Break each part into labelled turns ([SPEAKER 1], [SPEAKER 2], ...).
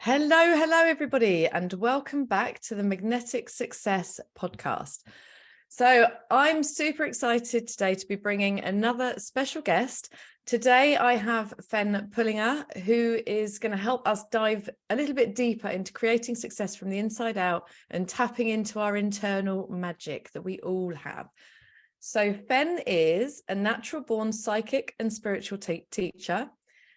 [SPEAKER 1] Hello, everybody, and welcome back to the Magnetic Success podcast. So I'm super excited today to be bringing another special guest. Today, I have Fenn Pullinger, who is going to help us dive a little bit deeper into creating success from the inside out and tapping into our internal magic that we all have. So Fenn is a natural born psychic and spiritual teacher.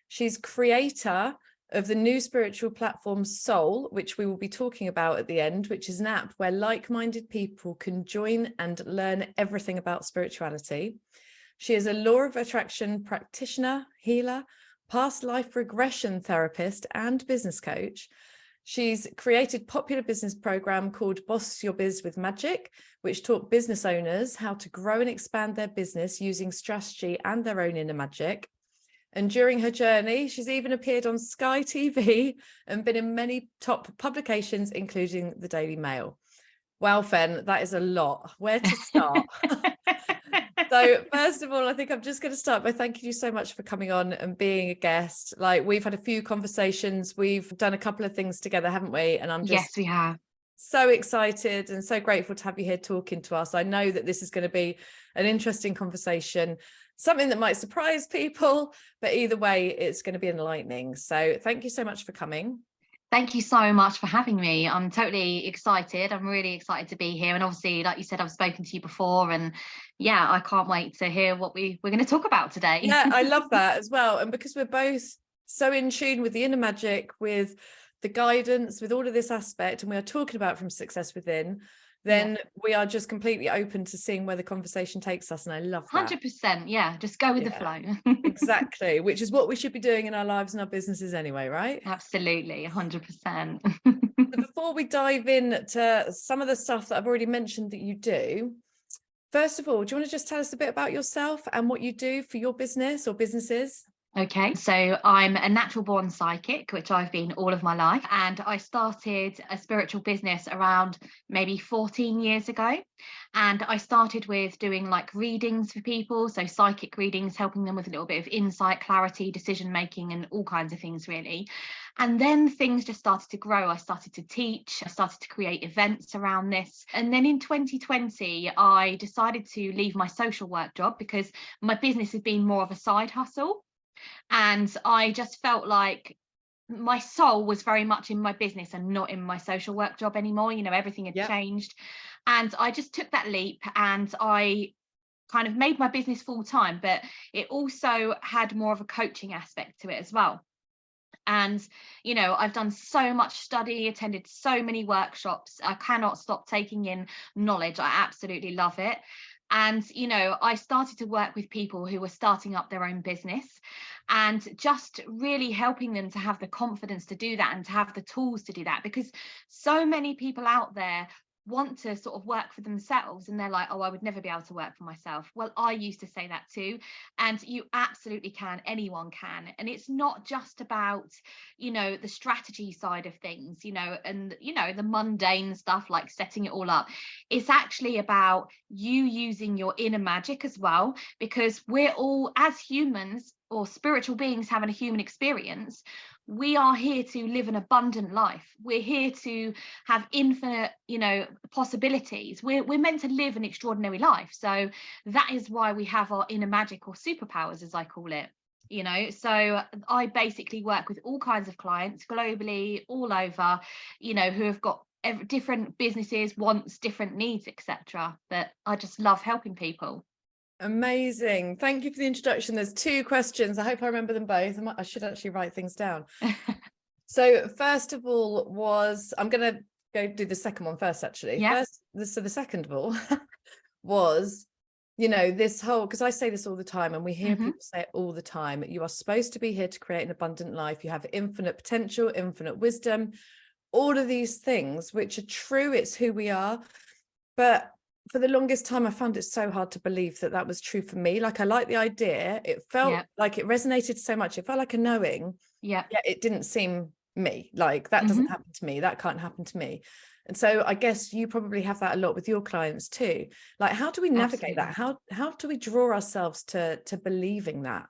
[SPEAKER 1] She's creator of the new spiritual platform Soul, which we will be talking about at the end, which is an app where like-minded people can join and learn everything about spirituality. She is a law of attraction practitioner, healer, past life regression therapist, and business coach. She's created a popular business program called Boss Your Biz with Magic, which taught business owners how to grow and expand their business using strategy and their own inner magic. And during her journey, she's even appeared on Sky TV and been in many top publications, including the Daily Mail. Wow, Fenn, that is a lot. Where to start? So first of all, I think I'm just going to start by thanking you so much for coming on and being a guest. Like, we've had a few conversations. We've done a couple of things together, haven't we? And I'm just
[SPEAKER 2] Yes, we have.
[SPEAKER 1] So excited and so grateful to have you here talking to us. I know that this is going to be an interesting conversation, something that might surprise people, but either way, it's going to be enlightening. So thank you so much for coming.
[SPEAKER 2] Thank you so much for having me. I'm totally excited. I'm really excited to be here. And obviously, like you said, I've spoken to you before. And yeah, I can't wait to hear what we're going to talk about today.
[SPEAKER 1] Yeah, I love that as well. And because we're both so in tune with the inner magic, with the guidance, with all of this aspect, and we are talking about from success within, then we are just completely open to seeing where the conversation takes us. And I love that.
[SPEAKER 2] 100%. Yeah, just go with the flow.
[SPEAKER 1] Exactly, which is what we should be doing in our lives and our businesses anyway, right?
[SPEAKER 2] Absolutely, 100%.
[SPEAKER 1] Before we dive into some of the stuff that I've already mentioned that you do, first of all, do you want to just tell us a bit about yourself and what you do for your business or businesses?
[SPEAKER 2] Okay, so I'm a natural born psychic, which I've been all of my life. And I started a spiritual business around maybe 14 years ago. And I started with doing like readings for people. So psychic readings, helping them with a little bit of insight, clarity, decision making, and all kinds of things, really. And then things just started to grow. I started to teach, I started to create events around this. And then in 2020, I decided to leave my social work job because my business had been more of a side hustle. And I just felt like my soul was very much in my business and not in my social work job anymore. You know, everything had changed. And I just took that leap and I kind of made my business full time, but it also had more of a coaching aspect to it as well. And, you know, I've done so much study, attended so many workshops. I cannot stop taking in knowledge. I absolutely love it. And, you know, I started to work with people who were starting up their own business and just really helping them to have the confidence to do that and to have the tools to do that, because so many people out there want to sort of work for themselves and they're like, oh, I would never be able to work for myself. Well, I used to say that too, and you absolutely can. Anyone can. And it's not just about, you know, the strategy side of things, you know, and, you know, the mundane stuff like setting it all up. It's actually about you using your inner magic as well, because we're all, as humans or spiritual beings having a human experience, we are here to live an abundant life. We're here to have infinite, you know, possibilities. We're meant to live an extraordinary life. So that is why we have our inner magic, or superpowers, as I call it. You know, so I basically work with all kinds of clients globally, all over, you know, who have got different businesses, wants, different needs, etc. But I just love helping people.
[SPEAKER 1] Amazing. Thank you for the introduction. There's two questions. I hope I remember them both. I should actually write things down. So first of all I'm going to go do the second one first, actually.
[SPEAKER 2] Yeah.
[SPEAKER 1] So the second of all was, you know, this whole, because I say this all the time and we hear people say it all the time, you are supposed to be here to create an abundant life. You have infinite potential, infinite wisdom, all of these things, which are true. It's who we are. But for the longest time, I found it so hard to believe that that was true for me. Like, I like the idea. It felt like it resonated so much. It felt like a knowing. Yeah. It didn't seem me. Like, that doesn't happen to me. That can't happen to me. And so I guess you probably have that a lot with your clients too. Like, how do we navigate that? How do we draw ourselves to believing that?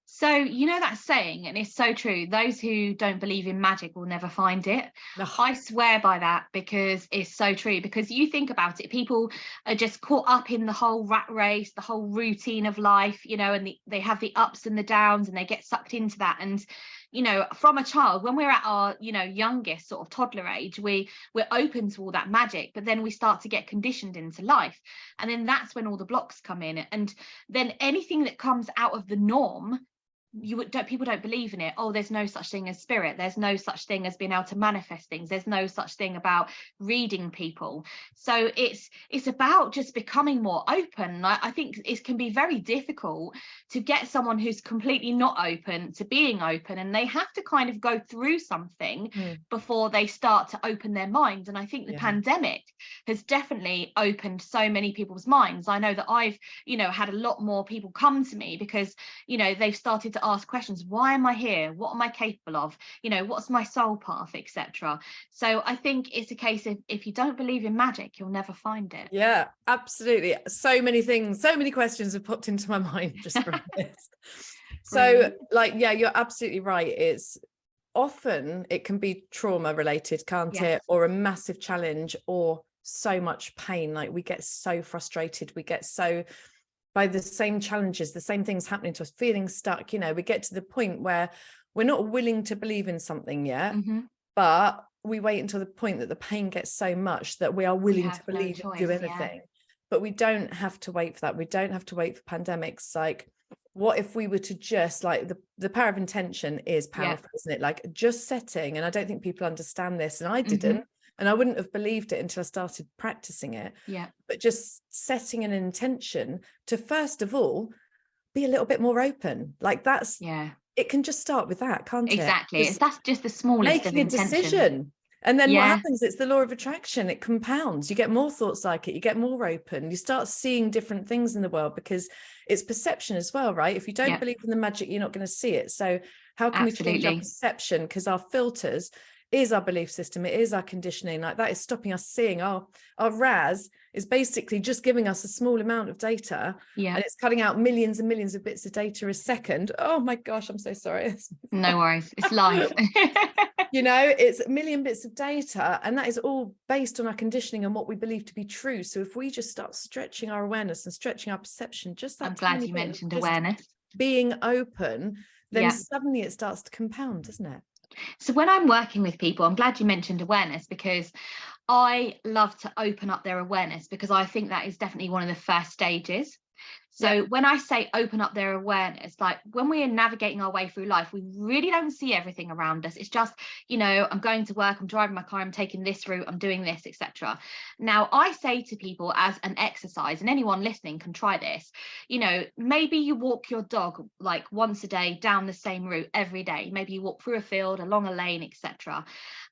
[SPEAKER 2] So, that saying, and it's so true, those who don't believe in magic will never find it.
[SPEAKER 1] Ugh,
[SPEAKER 2] I swear by that, because it's so true. Because you think about it, people are just caught up in the whole rat race, the whole routine of life, and they have the ups and the downs, and they get sucked into that. And, from a child, when we're at our, youngest sort of toddler age, we're open to all that magic, but then we start to get conditioned into life. And then that's when all the blocks come in. And then anything that comes out of the norm, people don't believe in it. Oh, there's no such thing as spirit, there's no such thing as being able to manifest things, there's no such thing about reading people. So it's about just becoming more open. I think it can be very difficult to get someone who's completely not open to being open, and they have to kind of go through something before they start to open their minds. And I think the pandemic has definitely opened so many people's minds. I know that I've had a lot more people come to me because they've started to ask questions. Why am I here? What am I capable of? What's my soul path, etc. So I think it's a case of, if you don't believe in magic, you'll never find it.
[SPEAKER 1] Yeah, absolutely. So many things, so many questions have popped into my mind just from this. So you're absolutely right. It's often, it can be trauma related, can't it? Or a massive challenge, or so much pain. Like, we get so frustrated, we get so, by the same challenges, the same things happening to us, feeling stuck, we get to the point where we're not willing to believe in something yet, but we wait until the point that the pain gets so much that we are willing to believe and do anything. But we don't have to wait for that. We don't have to wait for pandemics. Like, what if we were to just, like, the power of intention is powerful, isn't it? Like, just setting, and I don't think people understand this, and I didn't, and I wouldn't have believed it until I started practicing it. But just setting an intention to, first of all, be a little bit more open. Like, that's, it can just start with that, can't it?
[SPEAKER 2] Exactly. That's just the smallest
[SPEAKER 1] making
[SPEAKER 2] of intention.
[SPEAKER 1] a decision. And then what happens? It's the law of attraction. It compounds. You get more thoughts like it. You get more open. You start seeing different things in the world, because it's perception as well, right? If you don't believe in the magic, you're not going to see it. So how can we change our perception? Because our filters is our belief system. It is our conditioning. Like, that is stopping us seeing. Our RAS is basically just giving us a small amount of data, and it's cutting out millions and millions of bits of data a second. Oh my gosh, I'm so sorry.
[SPEAKER 2] No worries, it's live.
[SPEAKER 1] It's a million bits of data, and that is all based on our conditioning and what we believe to be true. So if we just start stretching our awareness and stretching our perception, just that,
[SPEAKER 2] I'm glad you mentioned awareness,
[SPEAKER 1] being open, then suddenly it starts to compound, doesn't it?
[SPEAKER 2] So when I'm working with people, I'm glad you mentioned awareness, because I love to open up their awareness, because I think that is definitely one of the first stages. So when I say open up their awareness, like, when we are navigating our way through life, we really don't see everything around us. It's just, I'm going to work, I'm driving my car, I'm taking this route, I'm doing this, etc. Now, I say to people as an exercise, and anyone listening can try this, maybe you walk your dog like once a day down the same route every day. Maybe you walk through a field, along a lane, etc.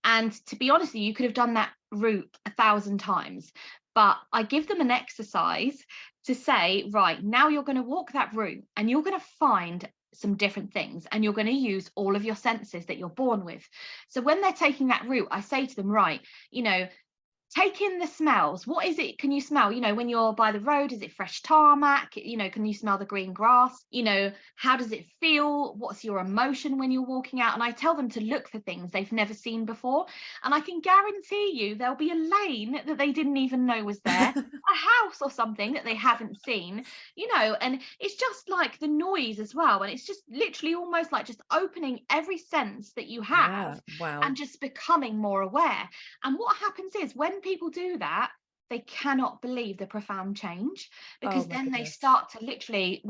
[SPEAKER 2] And to be honest with you, you could have done that route 1,000 times. But I give them an exercise to say, right, now you're going to walk that route, and you're going to find some different things, and you're going to use all of your senses that you're born with. So when they're taking that route, I say to them, right, take in the smells. What is it? Can you smell? When you're by the road, is it fresh tarmac? Can you smell the green grass? How does it feel? What's your emotion when you're walking out? And I tell them to look for things they've never seen before. And I can guarantee you there'll be a lane that they didn't even know was there, a house or something that they haven't seen, and it's just like the noise as well. And it's just literally almost like just opening every sense that you have, and just becoming more aware. And what happens is, when people do that, they cannot believe the profound change, because then they start to literally,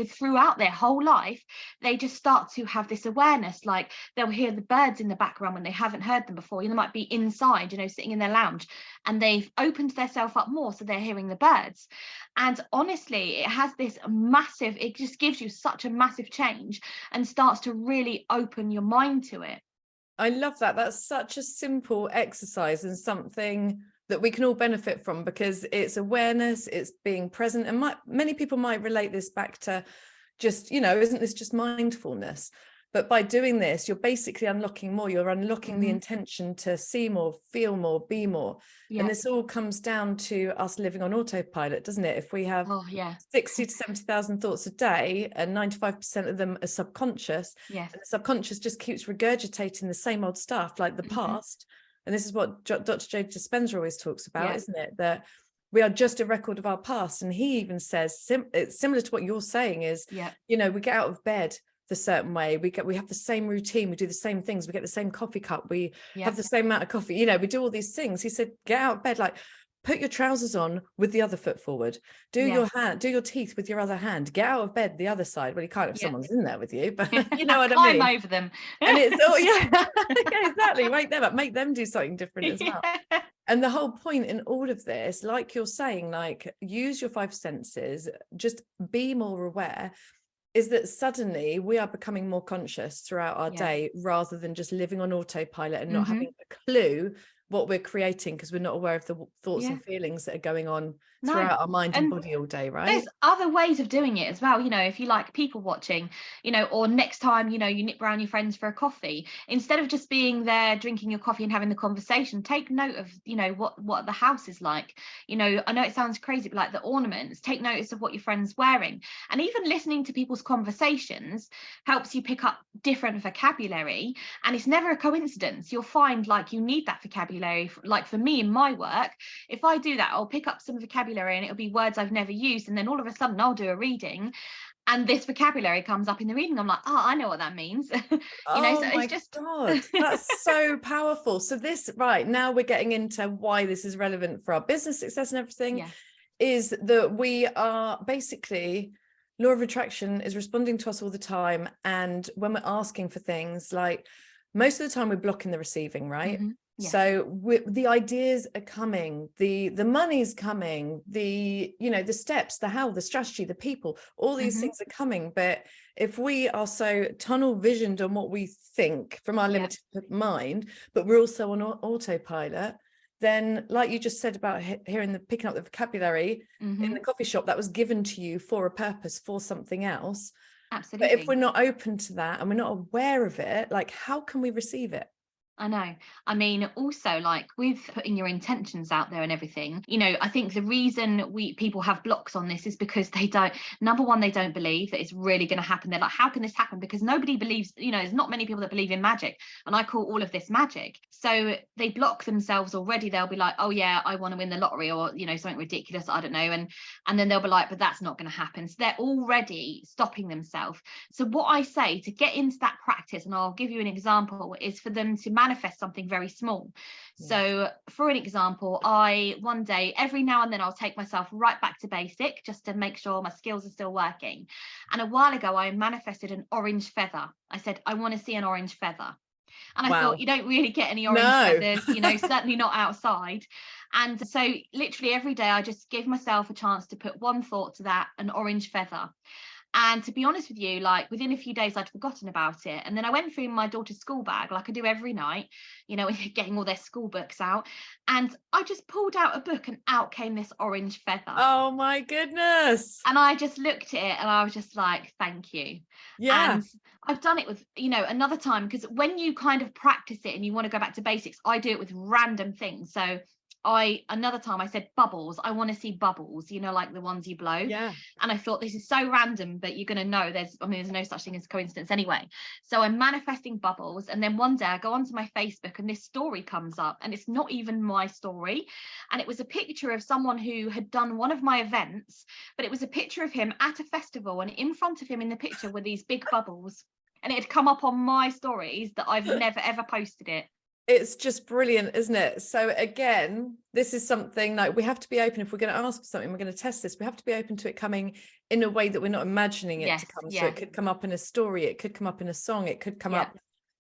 [SPEAKER 2] throughout their whole life, they just start to have this awareness. Like, they'll hear the birds in the background when they haven't heard them before. They might be inside, sitting in their lounge, and they've opened themselves up more, so they're hearing the birds. And honestly, it has this massive, it just gives you such a massive change, and starts to really open your mind to it.
[SPEAKER 1] I love that. That's such a simple exercise, and something that we can all benefit from, because it's awareness, it's being present. And many people might relate this back to just, isn't this just mindfulness? But by doing this, you're basically unlocking more. You're unlocking the
[SPEAKER 2] Mhm.
[SPEAKER 1] intention to see more, feel more, be more.
[SPEAKER 2] Yeah.
[SPEAKER 1] And this all comes down to us living on autopilot, doesn't it? If we have
[SPEAKER 2] Oh, yeah.
[SPEAKER 1] 60 to 70,000 thoughts a day and 95% of them are subconscious,
[SPEAKER 2] Yes.
[SPEAKER 1] and the subconscious just keeps regurgitating the same old stuff like the
[SPEAKER 2] Mhm.
[SPEAKER 1] past. And this is what Dr. Joe Dispenza always talks about,
[SPEAKER 2] Yeah.
[SPEAKER 1] isn't it? That we are just a record of our past. And he even says, it's similar to what you're saying is,
[SPEAKER 2] Yeah.
[SPEAKER 1] you know, we get out of bed the certain way, we have the same routine, we do the same things, we get the same coffee cup, we
[SPEAKER 2] Yeah.
[SPEAKER 1] have the same amount of coffee, you know, we do all these things. He said, get out of bed, like put your trousers on with the other foot forward, do your teeth with your other hand, get out of bed the other side. Well, you can't if
[SPEAKER 2] Yeah.
[SPEAKER 1] someone's in there with you, but you know what I
[SPEAKER 2] Climb
[SPEAKER 1] mean.
[SPEAKER 2] over them.
[SPEAKER 1] And it's all yeah, exactly, wake them up, make them do something different as well.
[SPEAKER 2] Yeah.
[SPEAKER 1] And the whole point in all of this, like you're saying, like use your five senses, just be more aware, is that suddenly we are becoming more conscious throughout our day rather than just living on autopilot and not having a clue what we're creating because we're not aware of the thoughts and feelings that are going on throughout our mind and body all day, right?
[SPEAKER 2] There's other ways of doing it as well. You know, if you like people watching, you know, or next time, you know, you nip around your friends for a coffee, instead of just being there drinking your coffee and having the conversation, take note of, you know, what the house is like. You know, I know it sounds crazy, but like the ornaments, take notice of what your friend's wearing. And even listening to people's conversations helps you pick up different vocabulary. And it's never a coincidence. You'll find like you need that vocabulary. Like for me in my work, if I do that, I'll pick up some vocabulary and it'll be words I've never used, and then all of a sudden I'll do a reading and this vocabulary comes up in the reading. I'm like, oh, I know what that means. You know, so it's just
[SPEAKER 1] God, that's so powerful. So this, right, now we're getting into why this is relevant for our business success and everything, is that we are basically, law of attraction is responding to us all the time. And when we're asking for things, like most of the time we're blocking the receiving, right? So the ideas are coming, the money's coming, the, you know, the steps, the how, the strategy, the people, all these things are coming. But if we are so tunnel visioned on what we think from our limited mind, but we're also on autopilot, then like you just said about picking up the vocabulary in the coffee shop, that was given to you for a purpose, for something else.
[SPEAKER 2] Absolutely.
[SPEAKER 1] But if we're not open to that and we're not aware of it, like how can we receive it?
[SPEAKER 2] I know. I mean, also like with putting your intentions out there and everything, you know, I think the reason people have blocks on this is because they don't, number one, they don't believe that it's really going to happen. They're like, how can this happen? Because nobody believes, you know, there's not many people that believe in magic. And I call all of this magic. So they block themselves already. They'll be like, oh yeah, I want to win the lottery, or, you know, something ridiculous. I don't know. And then they'll be like, but that's not going to happen. So they're already stopping themselves. So what I say to get into that practice, and I'll give you an example, is for them to manifest something very small. So for an example, one day, every now and then I'll take myself right back to basic just to make sure my skills are still working. And a while ago I manifested an orange feather. I said, I want to see an orange feather. And I thought, you don't really get any orange feathers, you know, certainly not outside. And so literally every day I just give myself a chance to put one thought to that, an orange feather. And to be honest with you, like within a few days, I'd forgotten about it. And then I went through my daughter's school bag, like I do every night, you know, getting all their school books out. And I just pulled out a book and out came this orange feather.
[SPEAKER 1] Oh my goodness.
[SPEAKER 2] And I just looked at it and I was just like, thank you.
[SPEAKER 1] Yeah.
[SPEAKER 2] And I've done it with, you know, another time, because when you kind of practice it and you want to go back to basics, I do it with random things. So another time I said bubbles. I want to see bubbles, you know, like the ones you blow.
[SPEAKER 1] Yeah.
[SPEAKER 2] And I thought, this is so random, but you're going to know there's no such thing as coincidence anyway. So I'm manifesting bubbles. And then one day I go onto my Facebook and this story comes up, and it's not even my story. And it was a picture of someone who had done one of my events, but it was a picture of him at a festival, and in front of him in the picture were these big bubbles. And it had come up on my stories that I've never ever posted it.
[SPEAKER 1] It's just brilliant, isn't it? So again, this is something like we have to be open. If we're going to ask for something, we're going to test this, we have to be open to it coming in a way that we're not imagining it to come. So it could come up in a story, it could come up in a song, it could come up,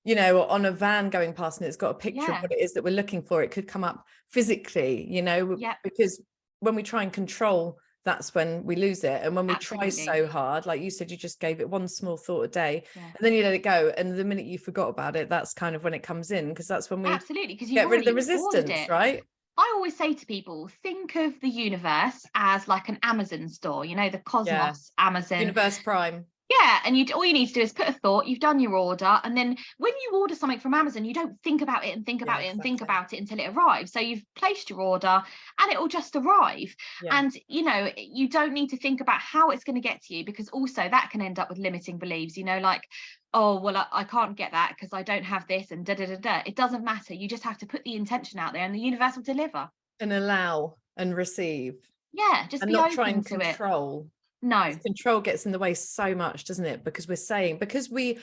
[SPEAKER 1] you know, on a van going past and it's got a picture of what it is that we're looking for. It could come up physically, you know, because when we try and control, that's when we lose it. And when we try so hard, like you said, you just gave it one small thought a day and then you let it go. And the minute you forgot about it, that's kind of when it comes in, because that's when we get rid of the resistance, right?
[SPEAKER 2] I always say to people, think of the universe as like an Amazon store, you know, the cosmos, Amazon.
[SPEAKER 1] Universe Prime.
[SPEAKER 2] Yeah, and all you need to do is put a thought, you've done your order, and then when you order something from Amazon, you don't think about it and think
[SPEAKER 1] Yeah,
[SPEAKER 2] about it and think
[SPEAKER 1] exactly.
[SPEAKER 2] about it until it arrives. So you've placed your order and it will just arrive.
[SPEAKER 1] Yeah.
[SPEAKER 2] And you don't need to think about how it's going to get to you, because also that can end up with limiting beliefs, like, oh, well, I can't get that because I don't have this and da da da da. It doesn't matter. You just have to put the intention out there and the universe will deliver.
[SPEAKER 1] And allow and receive,
[SPEAKER 2] Yeah, just
[SPEAKER 1] and
[SPEAKER 2] be
[SPEAKER 1] not try
[SPEAKER 2] open
[SPEAKER 1] and
[SPEAKER 2] to it.
[SPEAKER 1] control.
[SPEAKER 2] No.
[SPEAKER 1] Control gets in the way so much, doesn't it? Because we're saying, because we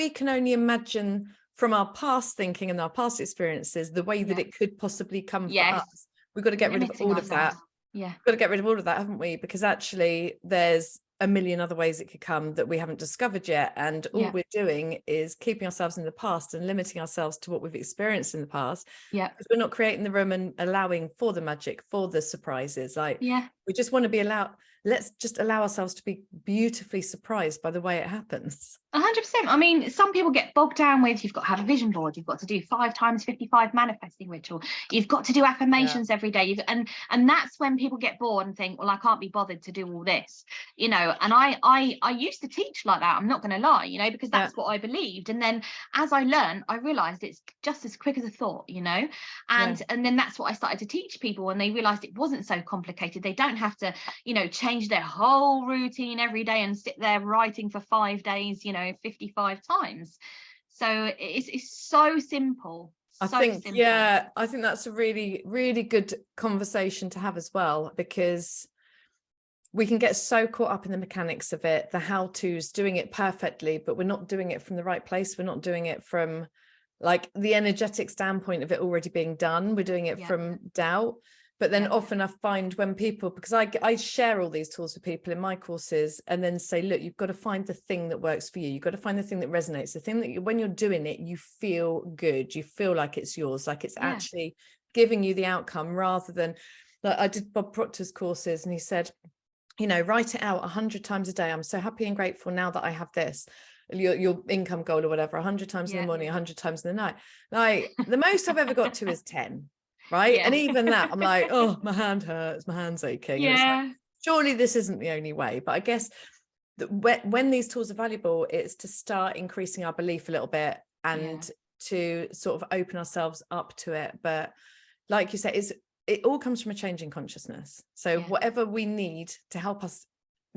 [SPEAKER 1] can only imagine from our past thinking and our past experiences the way that
[SPEAKER 2] Yeah.
[SPEAKER 1] it could possibly come for
[SPEAKER 2] Yes.
[SPEAKER 1] us. We've got to get rid of
[SPEAKER 2] Limiting
[SPEAKER 1] all of that.
[SPEAKER 2] ourselves. Yeah.
[SPEAKER 1] We've got to get rid of all of that, haven't we? Because actually there's a million other ways it could come that we haven't discovered yet, and all we're doing is keeping ourselves in the past and limiting ourselves to what we've experienced in the past.
[SPEAKER 2] Yeah.
[SPEAKER 1] Because we're not creating the room and allowing for the magic, for the surprises. Like,
[SPEAKER 2] Yeah.
[SPEAKER 1] we just want to be allowed. Let's just allow ourselves to be beautifully surprised by the way it happens.
[SPEAKER 2] 100%. I mean, some people get bogged down with, you've got to have a vision board, you've got to do 5 times 55 manifesting ritual, you've got to do affirmations every day, and that's when people get bored and think, well, I can't be bothered to do all this, and I used to teach like that, I'm not going to lie, because that's what I believed. And then as I learned, I realized it's just as quick as a thought, and then that's what I started to teach people, and they realized it wasn't so complicated. They don't have to change their whole routine every day and sit there writing for 5 days 55 times. So it's so simple.
[SPEAKER 1] I think that's a really, really good conversation to have as well, because we can get so caught up in the mechanics of it, the how-tos, doing it perfectly, but we're not doing it from the right place. We're not doing it from like the energetic standpoint of it already being done. We're doing it from doubt. But then often I find when people, because I share all these tools with people in my courses, and then say, look, you've got to find the thing that works for you. You've got to find the thing that resonates, the thing that when you're doing it, you feel good. You feel like it's yours, like it's actually giving you the outcome, rather than, like, I did Bob Proctor's courses and he said, write it out 100 times a day. I'm so happy and grateful now that I have this. Your income goal or whatever, 100 times in the morning, 100 times in the night. Like, the most I've ever got to is 10. Right. And even that, I'm like, oh, my hand hurts, my hand's aching. And it's like, surely this isn't the only way. But I guess that when these tools are valuable, it's to start increasing our belief a little bit and to sort of open ourselves up to it. But like you said, it all comes from a change in consciousness. So whatever we need to help us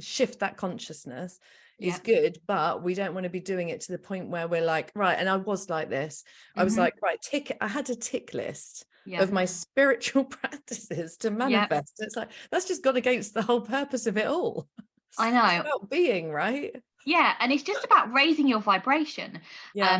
[SPEAKER 1] shift that consciousness is good, but we don't want to be doing it to the point where we're like, right, and I was like this. I was like, right, I had a tick list of my spiritual practices to manifest. It's like, that's just gone against the whole purpose of it all.
[SPEAKER 2] I know.
[SPEAKER 1] It's about being, right?
[SPEAKER 2] Yeah, and it's just about raising your vibration.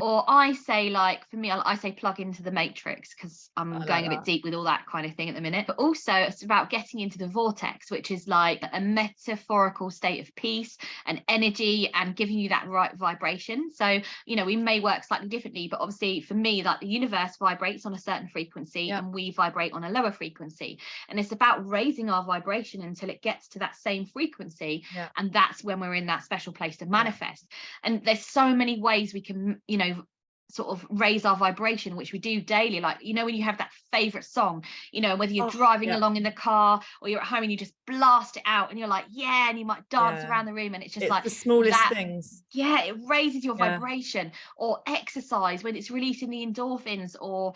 [SPEAKER 2] Or I say, like, for me, I say plug into the matrix, because I'm going a bit deep with all that kind of thing at the minute. But also it's about getting into the vortex, which is like a metaphorical state of peace and energy, and giving you that right vibration. So, we may work slightly differently, but obviously for me, like, the universe vibrates on a certain frequency and we vibrate on a lower frequency. And it's about raising our vibration until it gets to that same frequency. And that's when we're in that special place to manifest. And there's so many ways we can sort of raise our vibration, which we do daily. Like, when you have that favorite song, whether you're driving along in the car or you're at home and you just blast it out and you're like, and you might dance around the room, and it's like
[SPEAKER 1] the smallest things.
[SPEAKER 2] It raises your vibration. Or exercise, when it's releasing the endorphins, or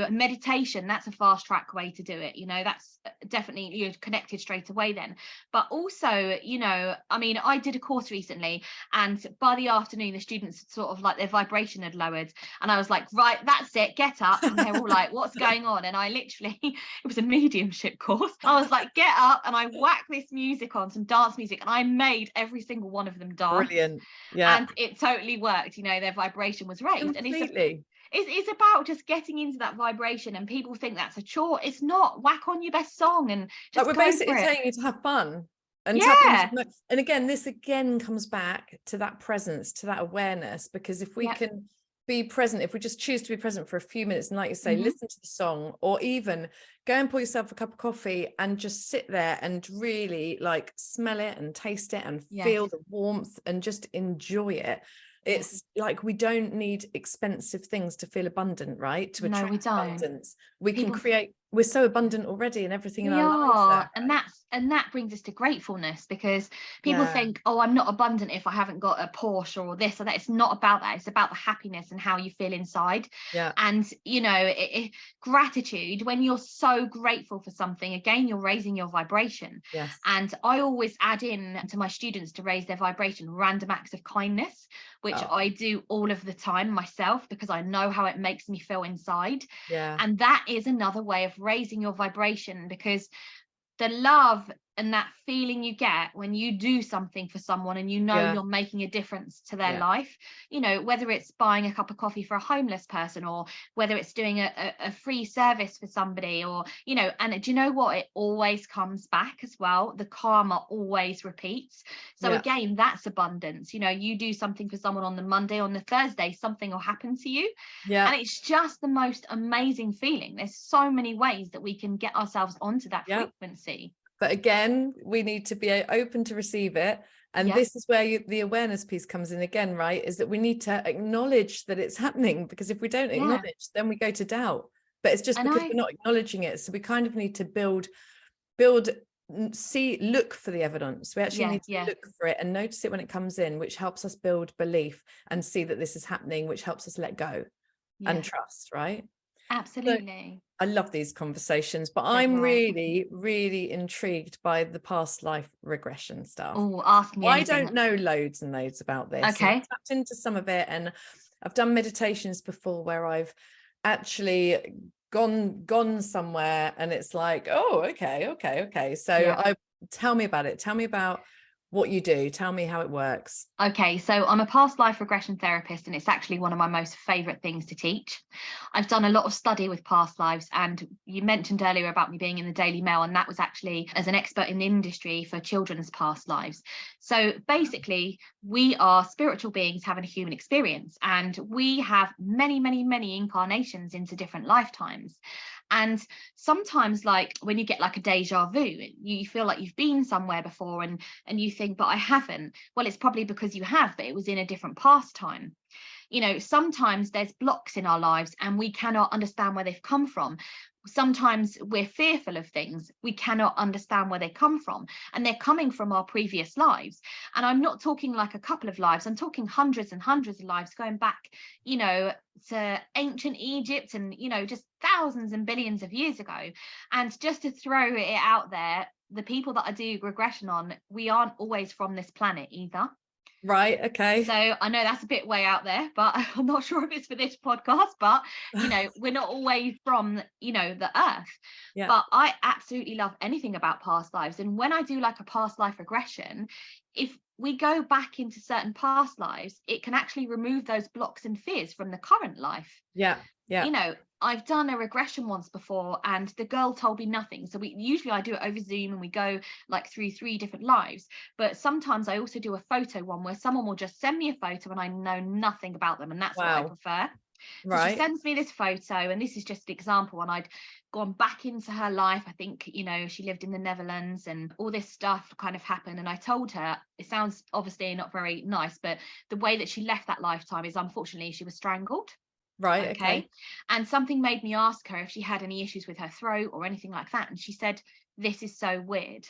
[SPEAKER 2] meditation, that's a fast track way to do it. That's definitely, you're connected straight away then. But also, I mean, I did a course recently, and by the afternoon the students sort of like their vibration had lowered, and I was like, right, that's it, get up. And they're all like, what's going on? And I literally, it was a mediumship course, I was like, get up, and I whacked this music on, some dance music, and I made every single one of them dance.
[SPEAKER 1] Brilliant.
[SPEAKER 2] And it totally worked. Their vibration was raised.
[SPEAKER 1] Completely.
[SPEAKER 2] And it's about just getting into that vibration, and people think that's a chore. It's not. Whack on your best song and just
[SPEAKER 1] we're basically telling you to have fun and and again, this again comes back to that presence, to that awareness, because if we can be present, if we just choose to be present for a few minutes, and like you say, listen to the song, or even go and pour yourself a cup of coffee and just sit there and really like smell it and taste it and feel the warmth and just enjoy it. It's like, we don't need expensive things to feel abundant, right? To attract abundance. We can create we're so abundant already in everything in
[SPEAKER 2] We
[SPEAKER 1] our lives
[SPEAKER 2] are,
[SPEAKER 1] there.
[SPEAKER 2] and that brings us to gratefulness, because people
[SPEAKER 1] Yeah,
[SPEAKER 2] think, oh, I'm not abundant if I haven't got a Porsche or this or that. It's not about that. It's about the happiness and how you feel inside.
[SPEAKER 1] yeah,
[SPEAKER 2] And gratitude, when you're so grateful for something, again, you're raising your vibration.
[SPEAKER 1] yes.
[SPEAKER 2] And I always add in to my students to raise their vibration random acts of kindness, which
[SPEAKER 1] Oh,
[SPEAKER 2] I do all of the time myself, because I know how it makes me feel inside.
[SPEAKER 1] yeah,
[SPEAKER 2] And that is another way of raising your vibration, because the love and that feeling you get when you do something for someone and you know
[SPEAKER 1] yeah,
[SPEAKER 2] you're making a difference to their
[SPEAKER 1] yeah,
[SPEAKER 2] life, whether it's buying a cup of coffee for a homeless person, or whether it's doing a free service for somebody, or and do you know what, it always comes back as well. The karma always repeats. So
[SPEAKER 1] yeah,
[SPEAKER 2] again, that's abundance. You do something for someone on the Monday, on the Thursday something will happen to you,
[SPEAKER 1] yeah,
[SPEAKER 2] and it's just the most amazing feeling. There's so many ways that we can get ourselves onto that
[SPEAKER 1] yeah.
[SPEAKER 2] frequency.
[SPEAKER 1] But again, we need to be open to receive it. And
[SPEAKER 2] Yeah,
[SPEAKER 1] this is where the awareness piece comes in again, right? Is that we need to acknowledge that it's happening, because if we don't
[SPEAKER 2] yeah.
[SPEAKER 1] acknowledge, then we go to doubt. But it's just
[SPEAKER 2] And
[SPEAKER 1] because we're not acknowledging it. So we kind of need to build, look for the evidence. We actually
[SPEAKER 2] yeah,
[SPEAKER 1] need to
[SPEAKER 2] yeah,
[SPEAKER 1] look for it and notice it when it comes in, which helps us build belief and see that this is happening, which helps us let go and
[SPEAKER 2] yeah,
[SPEAKER 1] trust, right? So
[SPEAKER 2] absolutely.
[SPEAKER 1] I love these conversations, but
[SPEAKER 2] So
[SPEAKER 1] I'm
[SPEAKER 2] do I.
[SPEAKER 1] really, really intrigued by the past life regression stuff.
[SPEAKER 2] Oh, ask me
[SPEAKER 1] I
[SPEAKER 2] anything.
[SPEAKER 1] don't know loads and loads about this, and
[SPEAKER 2] Okay.
[SPEAKER 1] I've tapped into some of it, and I've done meditations before where I've actually gone somewhere, and it's like, oh, okay. So
[SPEAKER 2] Yeah.
[SPEAKER 1] tell me about it. Tell me about what you do. Tell me how it works.
[SPEAKER 2] Okay, so I'm a past life regression therapist, and it's actually one of my most favorite things to teach. I've done a lot of study with past lives, and you mentioned earlier about me being in the Daily Mail, and that was actually as an expert in the industry for children's past lives. So basically, we are spiritual beings having a human experience, and we have many, many, many incarnations into different lifetimes. And sometimes, like when you get like a deja vu, you feel like you've been somewhere before, and you think, but I haven't. Well, it's probably because you have, but it was in a different past time. Sometimes there's blocks in our lives and we cannot understand where they've come from. Sometimes we're fearful of things, we cannot understand where they come from, and they're coming from our previous lives. And I'm not talking like a couple of lives, I'm talking hundreds and hundreds of lives, going back to ancient Egypt, and just thousands and billions of years ago. And just to throw it out there, the people that I do regression on, we aren't always from this planet either.
[SPEAKER 1] Right.
[SPEAKER 2] So
[SPEAKER 1] Okay.
[SPEAKER 2] I know that's a bit way out there, but I'm not sure if it's for this podcast, but we're not always from the earth.
[SPEAKER 1] Yeah.
[SPEAKER 2] But I absolutely love anything about past lives. And when I do like a past life regression, if we go back into certain past lives, it can actually remove those blocks and fears from the current life.
[SPEAKER 1] Yeah. Yeah.
[SPEAKER 2] I've done a regression once before, and the girl told me nothing. So I do it over Zoom, and we go like through 3 different lives. But sometimes I also do a photo one where someone will just send me a photo and I know nothing about them, and that's what I
[SPEAKER 1] Wow.
[SPEAKER 2] prefer. So she
[SPEAKER 1] Right.
[SPEAKER 2] sends me this photo, and this is just an example. And I'd gone back into her life. I think, she lived in the Netherlands, and all this stuff kind of happened. And I told her, it sounds obviously not very nice, but the way that she left that lifetime is, unfortunately, she was strangled.
[SPEAKER 1] Right.
[SPEAKER 2] Okay.
[SPEAKER 1] Okay.
[SPEAKER 2] And something made me ask her if she had any issues with her throat or anything like that. And she said, this is so weird.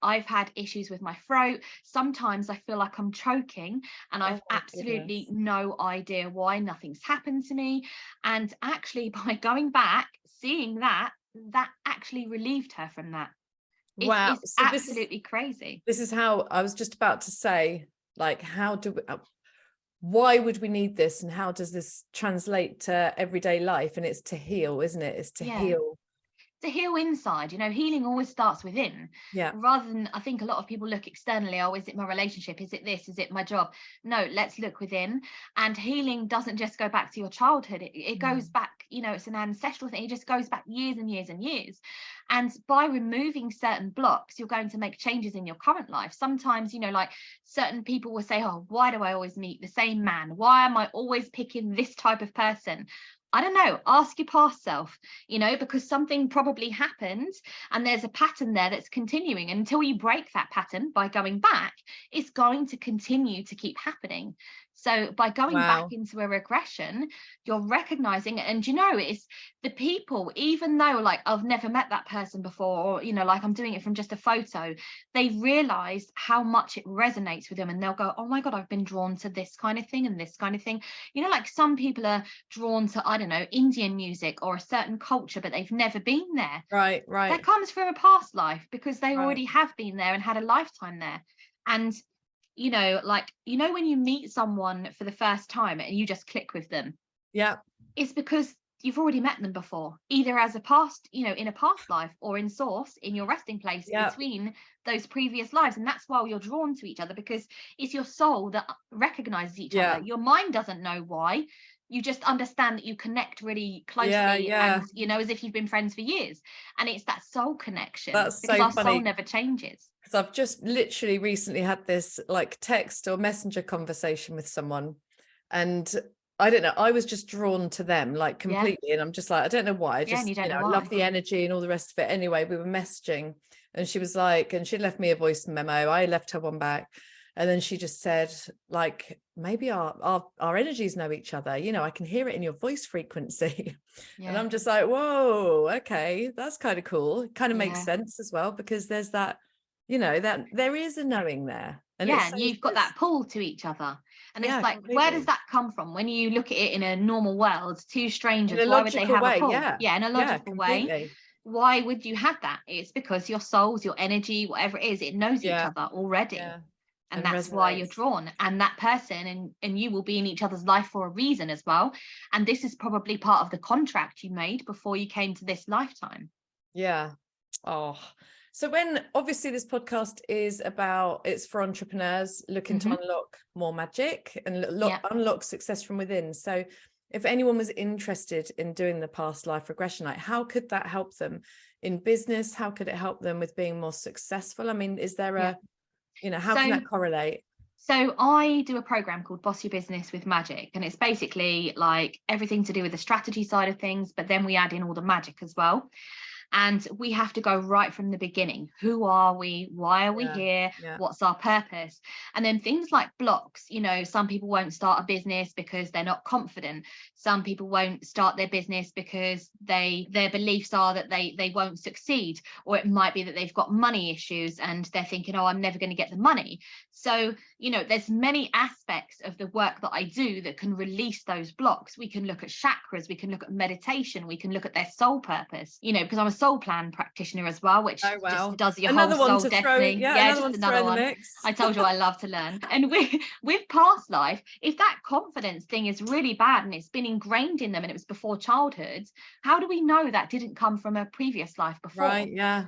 [SPEAKER 2] I've had issues with my throat. Sometimes I feel like I'm choking, and
[SPEAKER 1] Oh
[SPEAKER 2] I've
[SPEAKER 1] my
[SPEAKER 2] absolutely
[SPEAKER 1] goodness.
[SPEAKER 2] no idea why. Nothing's happened to me. And actually, by going back, seeing that actually relieved her from that.
[SPEAKER 1] Wow.
[SPEAKER 2] It's
[SPEAKER 1] So
[SPEAKER 2] absolutely crazy.
[SPEAKER 1] this is how I was just about to say, like, how do we, why would we need this, and how does this translate to everyday life? And it's to heal, isn't it? It's to
[SPEAKER 2] Yeah.
[SPEAKER 1] heal.
[SPEAKER 2] To heal inside. Healing always starts within,
[SPEAKER 1] Yeah.
[SPEAKER 2] rather than, I think a lot of people look externally. Oh, is it my relationship, is it this, is it my job? No, let's look within. And healing doesn't just go back to your childhood, it goes back, it's an ancestral thing. It just goes back years and years and years. And by removing certain blocks, you're going to make changes in your current life. Sometimes, like certain people will say, oh, why do I always meet the same man? Why am I always picking this type of person? I don't know, ask your past self, because something probably happened and there's a pattern there that's continuing. And until you break that pattern by going back, it's going to continue to keep happening. So by going back
[SPEAKER 1] Wow.
[SPEAKER 2] into a regression, you're recognizing, and it's the people, even though like I've never met that person before, or like I'm doing it from just a photo, they realize how much it resonates with them, and they'll go, oh my God, I've been drawn to this kind of thing and this kind of thing. Like some people are drawn to, I don't know, Indian music or a certain culture, but they've never been there.
[SPEAKER 1] Right.
[SPEAKER 2] That comes from a past life because they
[SPEAKER 1] Right.
[SPEAKER 2] already have been there and had a lifetime there. And when you meet someone for the first time and you just click with them,
[SPEAKER 1] Yeah.
[SPEAKER 2] it's because you've already met them before, either as a past, in a past life, or in source, in your resting place between those previous lives. And that's why you're drawn to each other, because it's your soul that recognizes each other. Your mind doesn't know why. You just understand that you connect really closely, and as if you've been friends for years. And it's that soul connection.
[SPEAKER 1] That's
[SPEAKER 2] because
[SPEAKER 1] so
[SPEAKER 2] our
[SPEAKER 1] funny.
[SPEAKER 2] soul never changes.
[SPEAKER 1] Because I've just literally recently had this like text or messenger conversation with someone, and I don't know, I was just drawn to them like completely. And I'm just like, I don't know why. I just,
[SPEAKER 2] and you don't know
[SPEAKER 1] I
[SPEAKER 2] why.
[SPEAKER 1] love the energy and all the rest of it. Anyway, we were messaging, and she was like, and she left me a voice memo. I left her one back. And then she just said, like, maybe our energies know each other. I can hear it in your voice frequency. And I'm just like, whoa, okay, that's kind of cool. It kind of makes sense as well, because there's that, that there is a knowing there. And
[SPEAKER 2] and you've got that pull to each other. And it's like,
[SPEAKER 1] completely.
[SPEAKER 2] where does that come from? When you look at it in a normal world, two strangers,
[SPEAKER 1] In a
[SPEAKER 2] why would they have
[SPEAKER 1] way,
[SPEAKER 2] a pull?
[SPEAKER 1] yeah.
[SPEAKER 2] In a logical way. Why would you have that? It's because your souls, your energy, whatever it is, it knows each other already. And that's
[SPEAKER 1] resonates.
[SPEAKER 2] why you're drawn. And that person and you will be in each other's life for a reason as well. And this is probably part of the contract you made before you came to this lifetime.
[SPEAKER 1] Yeah. Oh, so when obviously this podcast is it's for entrepreneurs looking to unlock more magic and unlock success from within. So if anyone was interested in doing the past life regression, like how could that help them in business? How could it help them with being more successful? I mean, is there how can that correlate?
[SPEAKER 2] So I do a program called Boss Your Business with Magic, and it's basically like everything to do with the strategy side of things, but then we add in all the magic as well. And we have to go right from the beginning. Who are we? Why are we here? What's our purpose? And then things like blocks, some people won't start a business because they're not confident. Some people won't start their business because their beliefs are that they won't succeed. Or it might be that they've got money issues and they're thinking, oh, I'm never going to get the money. So, there's many aspects of the work that I do that can release those blocks. We can look at chakras, we can look at meditation, we can look at their soul purpose, because I'm a soul plan practitioner as well, which just does your
[SPEAKER 1] another
[SPEAKER 2] whole
[SPEAKER 1] one
[SPEAKER 2] soul
[SPEAKER 1] to
[SPEAKER 2] destiny.
[SPEAKER 1] throw, another one.
[SPEAKER 2] Mix. I told you I love to learn. And with past life, if that confidence thing is really bad and it's been ingrained in them and it was before childhood, how do we know that didn't come from a previous life before?
[SPEAKER 1] Right. Yeah.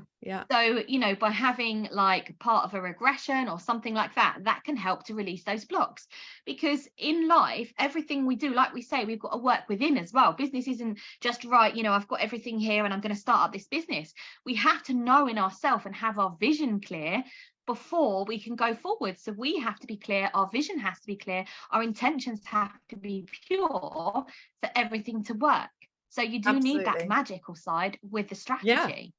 [SPEAKER 2] So, by having like part of a regression or something like that can help to release those blocks. Because in life, everything we do, like we say, we've got to work within as well. Business isn't just right, I've got everything here and I'm going to start up this business. We have to know in ourselves and have our vision clear before we can go forward. So we have to be clear, our vision has to be clear, our intentions have to be pure for everything to work. So you do need that magical side with the strategy.